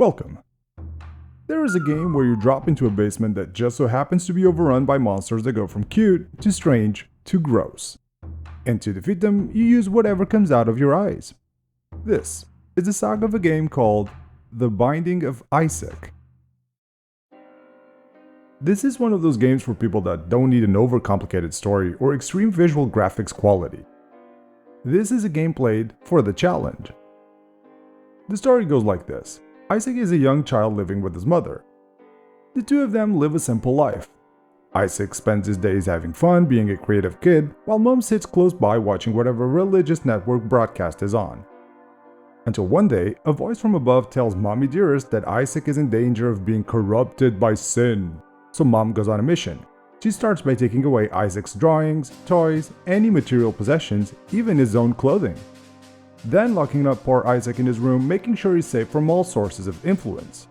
Welcome. There is a game where you drop into a basement that just so happens to be overrun by monsters that go from cute to strange to gross. And to defeat them, you use whatever comes out of your eyes. This is the saga of a game called The Binding of Isaac. This is one of those games for people that don't need an overcomplicated story or extreme visual graphics quality. This is a game played for the challenge. The story goes like this. Isaac is a young child living with his mother. The two of them live a simple life. Isaac spends his days having fun, being a creative kid, while mom sits close by watching whatever religious network broadcast is on. Until one day, a voice from above tells Mommy Dearest that Isaac is in danger of being corrupted by sin. So mom goes on a mission. She starts by taking away Isaac's drawings, toys, any material possessions, even his own clothing. Then locking up poor Isaac in his room, making sure he's safe from all sources of influence.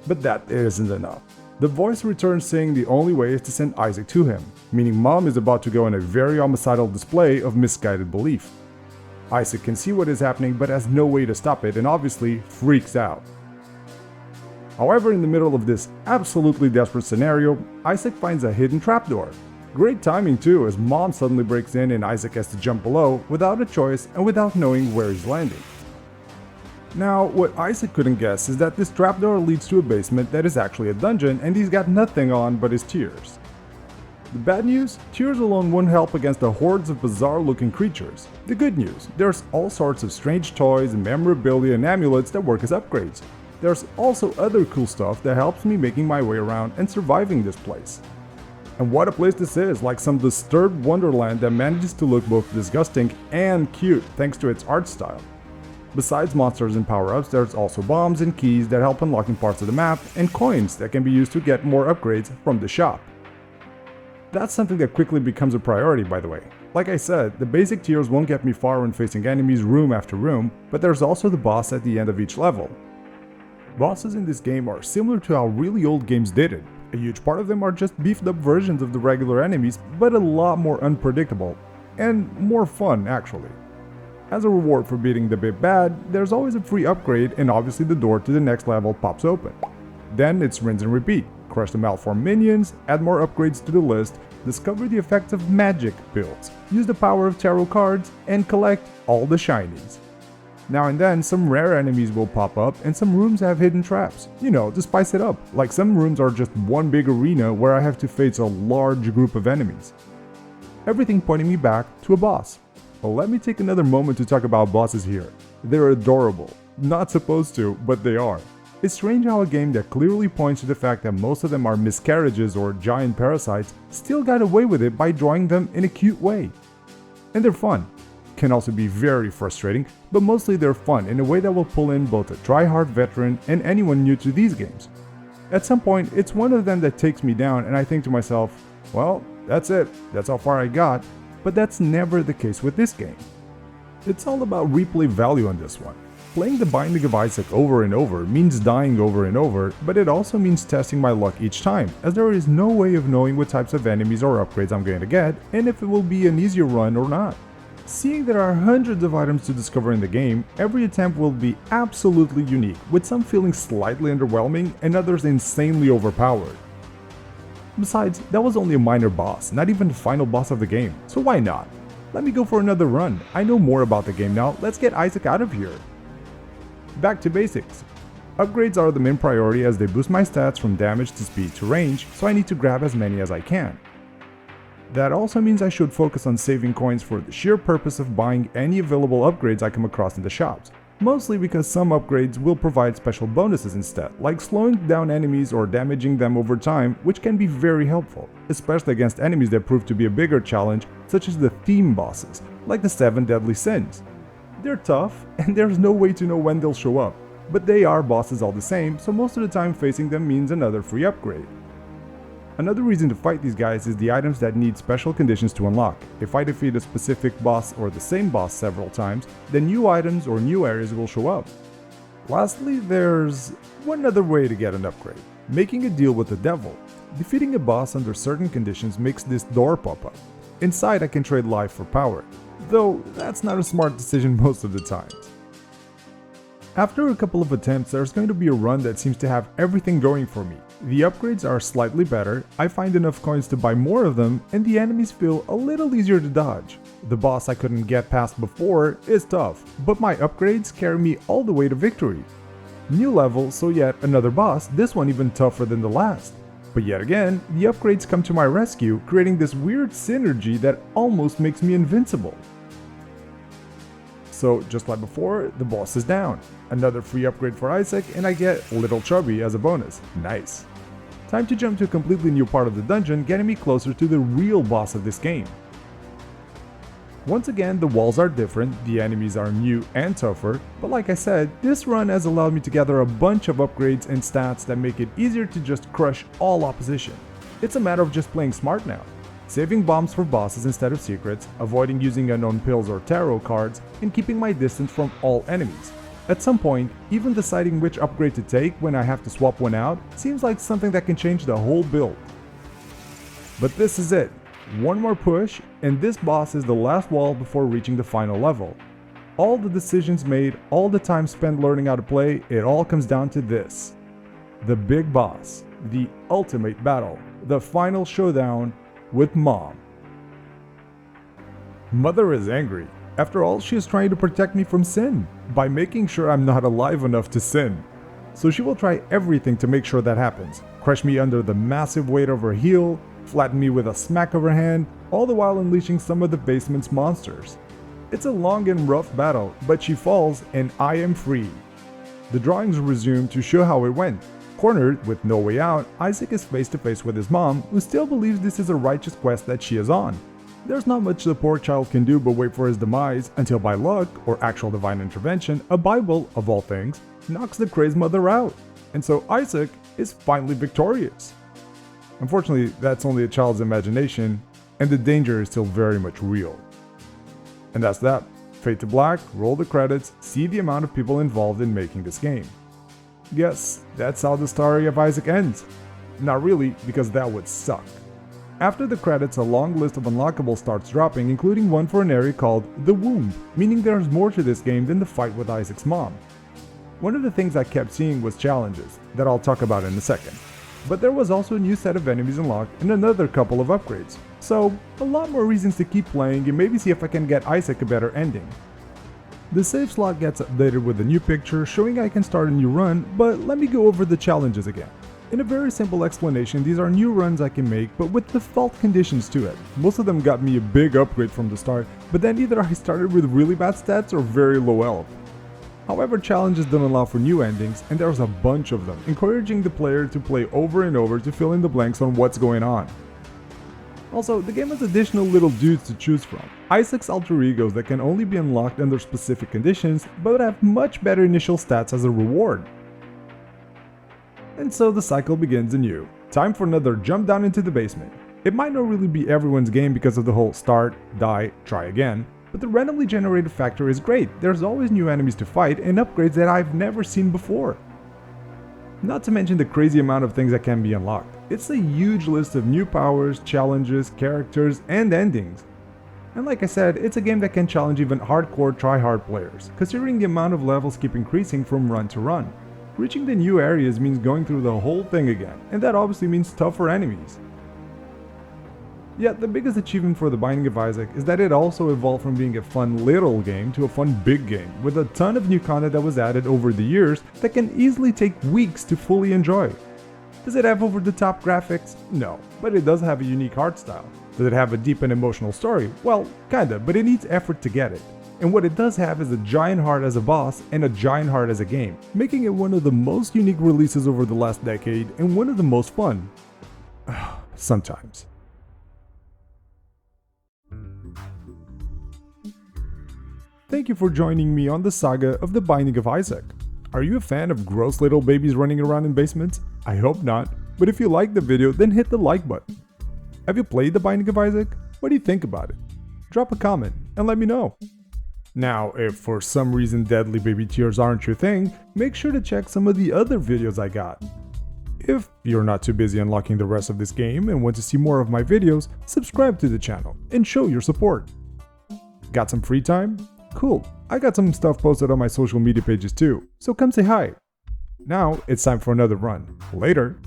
But that isn't enough. The voice returns saying the only way is to send Isaac to him, meaning mom is about to go on a very homicidal display of misguided belief. Isaac can see what is happening but has no way to stop it and obviously freaks out. However, in the middle of this absolutely desperate scenario, Isaac finds a hidden trapdoor. Great timing too, as mom suddenly breaks in and Isaac has to jump below without a choice and without knowing where he's landing. Now, what Isaac couldn't guess is that this trapdoor leads to a basement that is actually a dungeon and he's got nothing on but his tears. The bad news? Tears alone won't help against the hordes of bizarre looking creatures. The good news? There's all sorts of strange toys and memorabilia and amulets that work as upgrades. There's also other cool stuff that helps me making my way around and surviving this place. And what a place this is, like some disturbed wonderland that manages to look both disgusting and cute thanks to its art style. Besides monsters and power-ups, there's also bombs and keys that help unlocking parts of the map, and coins that can be used to get more upgrades from the shop. That's something that quickly becomes a priority, by the way. Like I said, the basic tiers won't get me far when facing enemies room after room, but there's also the boss at the end of each level. Bosses in this game are similar to how really old games did it. A huge part of them are just beefed up versions of the regular enemies, but a lot more unpredictable, and more fun actually. As a reward for beating the big bad, there's always a free upgrade and obviously the door to the next level pops open. Then it's rinse and repeat, crush the malformed minions, add more upgrades to the list, discover the effects of magic builds, use the power of tarot cards, and collect all the shinies. Now and then, some rare enemies will pop up and some rooms have hidden traps, to spice it up, like some rooms are just one big arena where I have to face a large group of enemies. Everything pointing me back to a boss. Well, let me take another moment to talk about bosses here. They're adorable. Not supposed to, but they are. It's strange how a game that clearly points to the fact that most of them are miscarriages or giant parasites still got away with it by drawing them in a cute way. And they're fun. Can also be very frustrating, but mostly they're fun in a way that will pull in both a try-hard veteran and anyone new to these games. At some point, it's one of them that takes me down and I think to myself, well, that's it, that's how far I got, but that's never the case with this game. It's all about replay value on this one. Playing The Binding of Isaac over and over means dying over and over, but it also means testing my luck each time, as there is no way of knowing what types of enemies or upgrades I'm going to get, and if it will be an easier run or not. Seeing there are hundreds of items to discover in the game, every attempt will be absolutely unique, with some feeling slightly underwhelming and others insanely overpowered. Besides, that was only a minor boss, not even the final boss of the game, so why not? Let me go for another run. I know more about the game now, let's get Isaac out of here. Back to basics. Upgrades are the main priority as they boost my stats from damage to speed to range, so I need to grab as many as I can. That also means I should focus on saving coins for the sheer purpose of buying any available upgrades I come across in the shops, mostly because some upgrades will provide special bonuses instead, like slowing down enemies or damaging them over time, which can be very helpful, especially against enemies that prove to be a bigger challenge, such as the theme bosses, like the 7 Deadly Sins. They're tough, and there's no way to know when they'll show up, but they are bosses all the same, so most of the time facing them means another free upgrade. Another reason to fight these guys is the items that need special conditions to unlock. If I defeat a specific boss or the same boss several times, then new items or new areas will show up. Lastly, there's one other way to get an upgrade: making a deal with the devil. Defeating a boss under certain conditions makes this door pop up. Inside I can trade life for power, though that's not a smart decision most of the times. After a couple of attempts, there's going to be a run that seems to have everything going for me. The upgrades are slightly better, I find enough coins to buy more of them, and the enemies feel a little easier to dodge. The boss I couldn't get past before is tough, but my upgrades carry me all the way to victory. New level, so yet another boss, this one even tougher than the last. But yet again, the upgrades come to my rescue, creating this weird synergy that almost makes me invincible. So just like before, the boss is down. Another free upgrade for Isaac, and I get Little Chubby as a bonus. Nice. Time to jump to a completely new part of the dungeon, getting me closer to the real boss of this game. Once again, the walls are different, the enemies are new and tougher, but like I said, this run has allowed me to gather a bunch of upgrades and stats that make it easier to just crush all opposition. It's a matter of just playing smart now. Saving bombs for bosses instead of secrets, avoiding using unknown pills or tarot cards, and keeping my distance from all enemies. At some point, even deciding which upgrade to take when I have to swap one out seems like something that can change the whole build. But this is it. One more push, and this boss is the last wall before reaching the final level. All the decisions made, all the time spent learning how to play, it all comes down to this. The big boss, the ultimate battle, the final showdown with Mom. Mother is angry. After all, she is trying to protect me from sin, by making sure I'm not alive enough to sin. So she will try everything to make sure that happens. Crush me under the massive weight of her heel, flatten me with a smack of her hand, all the while unleashing some of the basement's monsters. It's a long and rough battle, but she falls and I am free. The drawings resume to show how it went. Cornered, with no way out, Isaac is face to face with his mom, who still believes this is a righteous quest that she is on. There's not much the poor child can do but wait for his demise, until by luck, or actual divine intervention, a Bible, of all things, knocks the crazed mother out. And so Isaac is finally victorious. Unfortunately, that's only a child's imagination, and the danger is still very much real. And that's that. Fade to black, roll the credits, see the amount of people involved in making this game. Yes, that's how the story of Isaac ends. Not really, because that would suck. After the credits, a long list of unlockables starts dropping, including one for an area called The Womb, meaning there's more to this game than the fight with Isaac's mom. One of the things I kept seeing was challenges, that I'll talk about in a second. But there was also a new set of enemies unlocked and another couple of upgrades. So, a lot more reasons to keep playing and maybe see if I can get Isaac a better ending. The save slot gets updated with a new picture showing I can start a new run, but let me go over the challenges again. In a very simple explanation, these are new runs I can make, but with default conditions to it. Most of them got me a big upgrade from the start, but then either I started with really bad stats or very low health. However, challenges don't allow for new endings, and there's a bunch of them, encouraging the player to play over and over to fill in the blanks on what's going on. Also, the game has additional little dudes to choose from. Isaac's alter egos that can only be unlocked under specific conditions, but have much better initial stats as a reward. And so the cycle begins anew. Time for another jump down into the basement. It might not really be everyone's game because of the whole start, die, try again, but the randomly generated factor is great. There's always new enemies to fight and upgrades that I've never seen before. Not to mention the crazy amount of things that can be unlocked. It's a huge list of new powers, challenges, characters, and endings. And like I said, it's a game that can challenge even hardcore try-hard players, considering the amount of levels keep increasing from run to run. Reaching the new areas means going through the whole thing again, and that obviously means tougher enemies. Yet the biggest achievement for The Binding of Isaac is that it also evolved from being a fun little game to a fun big game, with a ton of new content that was added over the years that can easily take weeks to fully enjoy. Does it have over-the-top graphics? No, but it does have a unique art style. Does it have a deep and emotional story? Well, kinda, but it needs effort to get it. And what it does have is a giant heart as a boss and a giant heart as a game, making it one of the most unique releases over the last decade and one of the most fun. Sometimes. Thank you for joining me on the saga of The Binding of Isaac. Are you a fan of gross little babies running around in basements? I hope not, but if you liked the video, then hit the like button. Have you played The Binding of Isaac? What do you think about it? Drop a comment and let me know. Now, if for some reason deadly baby tears aren't your thing, make sure to check some of the other videos I got. If you're not too busy unlocking the rest of this game and want to see more of my videos, subscribe to the channel and show your support. Got some free time? Cool, I got some stuff posted on my social media pages too, so come say hi. Now it's time for another run. Later!